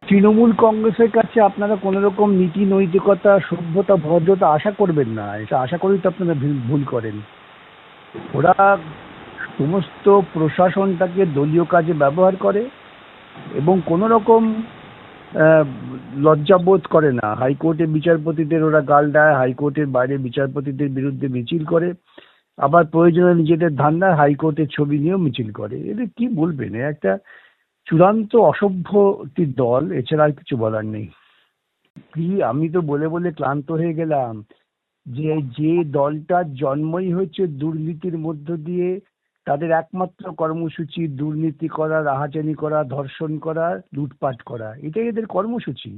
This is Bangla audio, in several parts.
তৃণমূল কংগ্রেসের কাছে আপনারা কোনো রকম নীতি নৈতিকতা সভ্যতা ভদ্রতা আশা করবেন না, এটা আশা করেই তো আপনারা ভুল করেন। ওরা সমস্ত প্রশাসনটাকে দলীয় কাজে ব্যবহার করে এবং কোনো রকম লজ্জাবোধ করে না। হাইকোর্টের বিচারপতিদের ওরা গাল দেয়, হাইকোর্টের বাইরে বিচারপতিদের বিরুদ্ধে মিছিল করে, আবার প্রয়োজনে নিজেদের ধান্দায় হাইকোর্টের ছবি নিয়েও মিছিল করে। এদের কি বলবেন, একটা চূড়ান্ত অসভ্যটির দল, এছাড়া আর কিছু বলার নেই। কি আমি তো বলে বলে ক্লান্ত হয়ে গেলাম যে যে দলটার জন্মই হচ্ছে দুর্নীতির মধ্য দিয়ে, তাদের একমাত্র কর্মসূচি দুর্নীতি করা, রাহাজানি করা, ধর্ষণ করা, লুটপাট করা, এটাই এদের কর্মসূচি।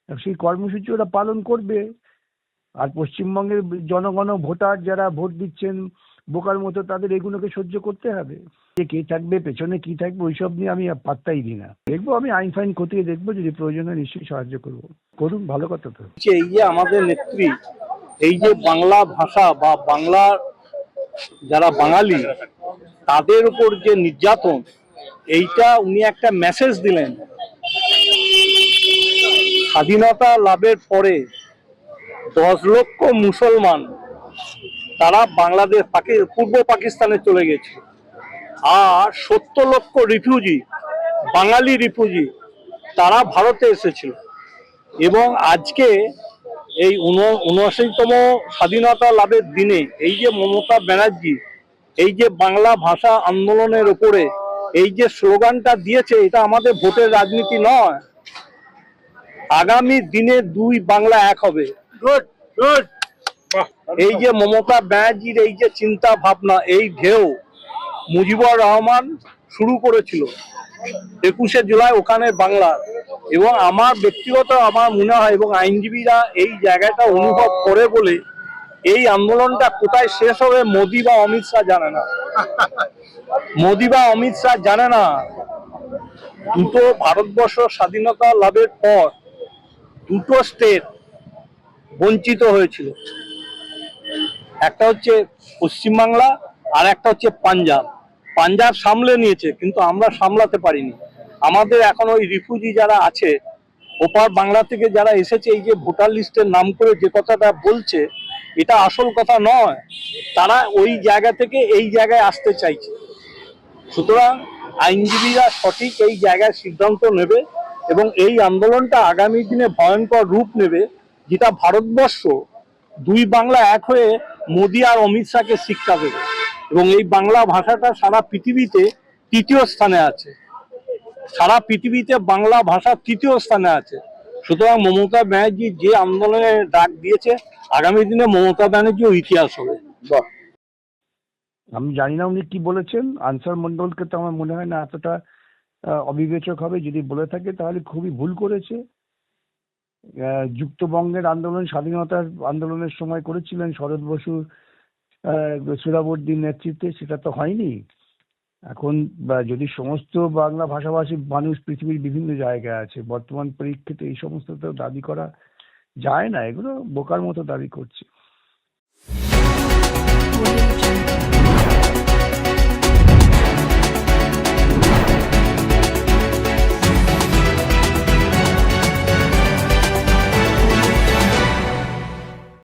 সেই কর্মসূচি ওরা পালন করবে। আর পশ্চিমবঙ্গের জনগণ ভোটার যারা ভোট দিচ্ছেন বোকার মতো, তাদের এগুলোকে সহ্য করতে হবে। কে থাকবে পেছনে, কি থাকবে, ওইসব নিয়ে আমি পাত্তাই দিই না। দেখবো, আমি আইন ফাইন খতিয়ে দেখবো, যদি প্রয়োজন হয় নিশ্চয়ই সাহায্য করবো। করুন, ভালো কথা তো। এই যে আমাদের নেত্রী, এই যে বাংলা ভাষা বা বাংলার যারা বাঙালি তাদের উপর যে নির্যাতন, এইটা উনি একটা মেসেজ দিলেন। স্বাধীনতা লাভের পরে 10 লক্ষ মুসলমান তারা বাংলাদেশ পূর্ব পাকিস্তানে চলে গেছে, আর 70 লক্ষ রিফিউজি, বাঙালি রিফিউজি, তারা ভারতে এসেছিল। এবং আজকে এই 79তম স্বাধীনতা লাভের দিনে এই যে মমতা ব্যানার্জি এই যে বাংলা ভাষা আন্দোলনের উপরে এই যে স্লোগানটা দিয়েছে, এটা আমাদের ভোটের রাজনীতি নয়। আগামী দিনে দুই বাংলা এক হবে। এই যে মমতা ব্যানার্জির এই যে চিন্তা ভাবনা, এই ঢেউ মুজিবুর রহমান শুরু করেছিল 21শে জুলাই ওখানে বাংলা। এবং আমার ব্যক্তিগত আমার মনে হয়, এবং আইনজীবীরা এই জায়গাটা অনুভব করে বলে, এই আন্দোলনটা কোথায় শেষ হবে মোদি বা অমিত শাহ জানে না। মোদি বা অমিত শাহ জানে না দুটো ভারতবর্ষ স্বাধীনতা লাভের পর দুটো স্টেট বঞ্চিত হয়েছিল, একটা হচ্ছে পশ্চিমবাংলা আর একটা হচ্ছে পাঞ্জাব। পাঞ্জাব সামলে নিয়েছে, কিন্তু আমরা সামলাতে পারিনি। আমাদের এখন ওই রিফিউজি যারা আছে ওপার বাংলা থেকে যারা এসেছে, এই যে ভোটার লিস্টের নাম করে যে কথাটা বলছে, এটা আসল কথা নয়। তারা ওই জায়গা থেকে এই জায়গায় আসতে চাইছে। সুতরাং আইনজীবীরা সঠিক এই জায়গায় সিদ্ধান্ত নেবে এবং এই আন্দোলনটা আগামী দিনে ভয়ঙ্কর রূপ নেবে, যেটা ভারতবর্ষ দুই বাংলা এক হয়ে মোদি আর অমিত শাহকে শিক্ষা দেবে। এবং এই বাংলা ভাষাটা সারা পৃথিবীতে তৃতীয় স্থানে আছে, সারা পৃথিবীতে বাংলা ভাষা তৃতীয় স্থানে আছে। সুতরাং মমতা ব্যানার্জি যে আন্দোলনের ডাক দিয়েছে, আগামী দিনে মমতা ব্যানার্জিও ইতিহাস হবে। আমি জানি না উনি কি বলেছেন। আনসার মন্ডলকে তো আমার মনে হয় না এতটা অবিবেচক হবে। যদি বলে থাকে তাহলে খুবই ভুল করেছে। যুক্তবঙ্গের আন্দোলন, স্বাধীনতার আন্দোলনের সময় করেছিলেন শরৎ বসু, সোহরাওয়ার্দীর নেতৃত্বে, সেটা তো হয়নি। এখন যদি সমস্ত বাংলা ভাষাভাষী মানুষ পৃথিবীর বিভিন্ন জায়গায় আছে, বর্তমান পরিপ্রেক্ষিতে এই সমস্ত তো দাবি করা যায় না। এগুলো বোকার মতো দাবি করছে।